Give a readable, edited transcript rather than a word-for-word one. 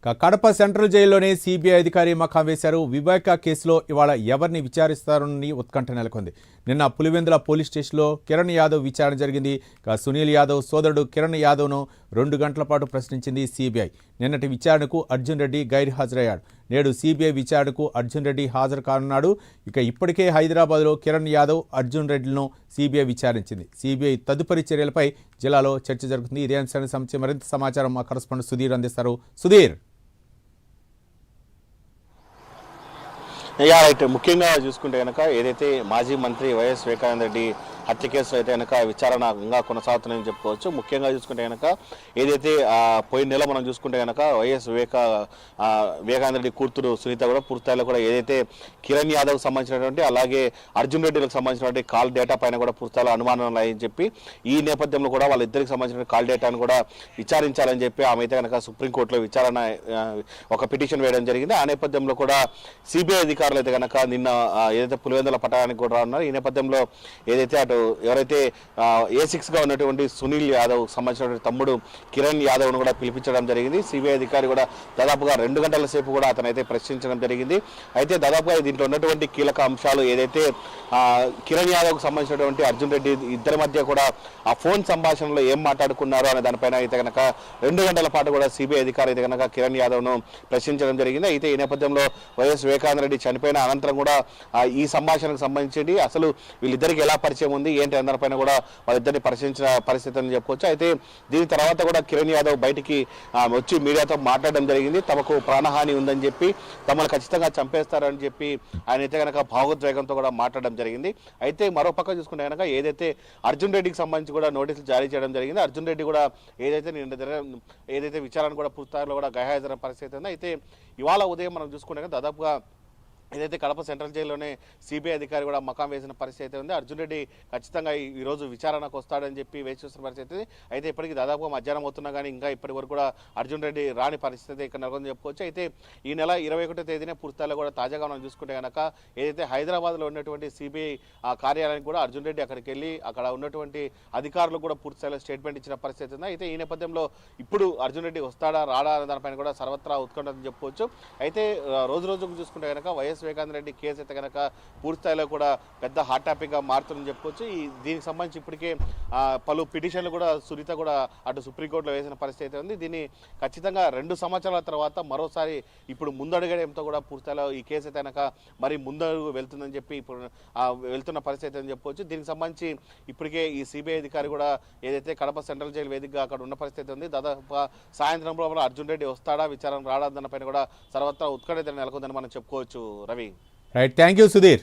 Kadapa central జైల్లోనే CBI అధికారి మకాం వేశారు. వివేక కేసులో ఇవాళ ఎవరిని విచారిస్తారని ఉత్కంఠ నెలకొంది. నిన్న పులివెందుల పోలీస్ స్టేషన్లో కిరణ్ యాదవ్ విచారణ జరిగింది. సునీల్ యాదవ్ సోదరుడు కిరణ్ యాదవ్ను 2 గంటల పాటు ప్రశ్నించింది సిబిఐ. నిన్నటి విచారణకు అర్జున్ రెడ్డి గైర్హాజరయ్యాడు. నేడు సిబిఐ విచారణకు అర్జున్ రెడ్డి హాజరు కానున్నాడు. ఇప్పటికే హైదరాబాద్లో కిరణ్ యాదవ్, అర్జున్ రెడ్డిలను సిబిఐ విచారించింది. సిబిఐ తదుపరి చర్యలపై జిల్లాలో చర్చ జరుగుతుంది. ఇదే అంశానికి సంబంధించి మరింత సమాచారం మా కరెస్పాండెంట్ సుధీర్ అందిస్తారు. సుధీర్, రైట్. ముఖ్యంగా చూసుకుంటే కనుక ఏదైతే మాజీ మంత్రి వైఎస్ వివేకానంద రెడ్డి హత్య కేసులో అయితే కనుక విచారణ ఇంకా కొనసాగుతుందని చెప్పుకోవచ్చు. ముఖ్యంగా చూసుకుంటే కనుక ఏదైతే పోయిన నెల మనం చూసుకుంటే కనుక వైఎస్ వివేకానంద రెడ్డి కూతురు సునీత కూడా పూర్తిస్థాయిలో కూడా ఏదైతే కిరణ్ యాదవ్కి సంబంధించినటువంటి అలాగే అర్జున్ రెడ్డిలకు సంబంధించినటువంటి కాల్ డేటా పైన కూడా పూర్తిస్థాయిలో అనుమానం ఉన్నాయని చెప్పి ఈ నేపథ్యంలో కూడా వాళ్ళిద్దరికి సంబంధించిన కాల్ డేటాను కూడా విచారించాలని చెప్పి ఆమె అయితే కనుక సుప్రీంకోర్టులో విచారణ ఒక పిటిషన్ వేయడం జరిగింది. ఆ నేపథ్యంలో కూడా సిబిఐ అధికారులు అయితే కనుక నిన్న ఏదైతే పులివెందుల పట్టణానికి కూడా ఉన్నారు. ఈ నేపథ్యంలో ఏదైతే అటు ఎవరైతే A6గా ఉన్నటువంటి సునీల్ యాదవ్ సంబంధించినటువంటి తమ్ముడు కిరణ్ యాదవ్ను కూడా పిలిపించడం జరిగింది. సిబిఐ అధికారి కూడా దాదాపుగా 2 గంటల సేపు కూడా అతనైతే ప్రశ్నించడం జరిగింది. అయితే దాదాపుగా దీంట్లో ఉన్నటువంటి కీలక అంశాలు ఏదైతే కిరణ్ యాదవ్కు సంబంధించినటువంటి అర్జున్ రెడ్డి ఇద్దరి మధ్య కూడా ఆ ఫోన్ సంభాషణలో ఏం మాట్లాడుకున్నారు అనే దానిపైన అయితే కనుక 2 గంటల పాటు కూడా సిబిఐ అధికారి అయితే కనుక కిరణ్ యాదవ్ను ప్రశ్నించడం జరిగింది. అయితే ఈ నేపథ్యంలో వైఎస్ వివేకానంద రెడ్డి చనిపోయిన అనంతరం కూడా ఈ సంభాషణకు సంబంధించి అసలు వీళ్ళిద్దరికి ఎలా పరిచయం ఉంది ఏంటి అందరిపైన కూడా వాళ్ళిద్దరిని పరిశీలించిన పరిస్థితి అని చెప్పుకోవచ్చు. అయితే దీని తర్వాత కూడా కిరణ్ యాదవ్ బయటికి వచ్చి మీడియాతో మాట్లాడడం జరిగింది. తమకు ప్రాణహాని ఉందని చెప్పి తమను ఖచ్చితంగా చంపేస్తారని చెప్పి ఆయన అయితే కనుక భావోద్వేగంతో కూడా మాట్లాడడం జరిగింది. అయితే మరో పక్క చూసుకుంటే కనుక ఏదైతే అర్జున్ రెడ్డికి సంబంధించి కూడా నోటీసులు జారీ చేయడం జరిగింది. అర్జున్ రెడ్డి కూడా ఏదైతే విచారణ కూడా పూర్తిస్థాయిలో కూడా గైర్హాజరైన పరిస్థితి ఉంది. అయితే ఇవాళ ఉదయం మనం చూసుకుంటే దాదాపుగా ఏదైతే కడప సెంట్రల్ జైల్లోనే సిబిఐ అధికారి కూడా మకాం వేసిన పరిస్థితి అయితే ఉంది. అర్జున్ రెడ్డి ఖచ్చితంగా ఈరోజు విచారణకు వస్తాడని చెప్పి వేచి చూస్తున్న పరిస్థితి. అయితే ఇప్పటికీ దాదాపుగా మధ్యాహ్నం అవుతున్నా కానీ ఇంకా ఇప్పటి వరకు కూడా అర్జున్ రెడ్డి రాని పరిస్థితి ఇక్కడ నెలకొందని చెప్పుకోవచ్చు. అయితే ఈ నెల 21వ తేదీనే పూర్తిస్థాయిలో కూడా తాజాగా మనం చూసుకుంటే కనుక ఏదైతే హైదరాబాద్లో ఉన్నటువంటి సిబిఐ కార్యాలయానికి కూడా అర్జున్ రెడ్డి అక్కడికి వెళ్ళి అక్కడ ఉన్నటువంటి అధికారులు కూడా పూర్తిస్థాయిలో స్టేట్మెంట్ ఇచ్చిన పరిస్థితి ఉంది. అయితే ఈ నేపథ్యంలో ఇప్పుడు అర్జున్ రెడ్డి వస్తాడా రాడా అనే దానిపైన కూడా సర్వత్రా ఉత్కంఠని చెప్పుకోవచ్చు. అయితే రోజు రోజుకు చూసుకుంటే కనుక వైఎస్ వివేకానంద రెడ్డి కేసు అయితే కనుక పూర్తిస్థాయిలో కూడా పెద్ద హాట్ టాపిక్ గా మారుతుందని చెప్పుకోవచ్చు. దీనికి సంబంధించి ఇప్పటికే పలు పిటిషన్లు కూడా సునీత కూడా అటు సుప్రీంకోర్టులో వేసిన పరిస్థితి అయితే ఉంది. దీన్ని ఖచ్చితంగా 2 సంవత్సరాల తర్వాత మరోసారి ఇప్పుడు ముందడుగడంతో కూడా పూర్తిస్థాయిలో ఈ కేసు అయితే కనుక మరి ముందడుగు వెళ్తుందని చెప్పి ఇప్పుడు వెళ్తున్న పరిస్థితి అని చెప్పుకోవచ్చు. దీనికి సంబంధించి ఇప్పటికే ఈ సిబిఐ అధికారి కూడా ఏదైతే కడప సెంట్రల్ జైలు వేదికగా అక్కడ ఉన్న పరిస్థితి ఉంది. దాదాపు సాయంత్రం లోపల అర్జున్ రెడ్డి వస్తాడా విచారణ రాడా దానిపైన కూడా సర్వత్రా ఉత్కంఠ నెలకొందని మనం చెప్పుకోవచ్చు. Ravi, right, thank you Sudheer.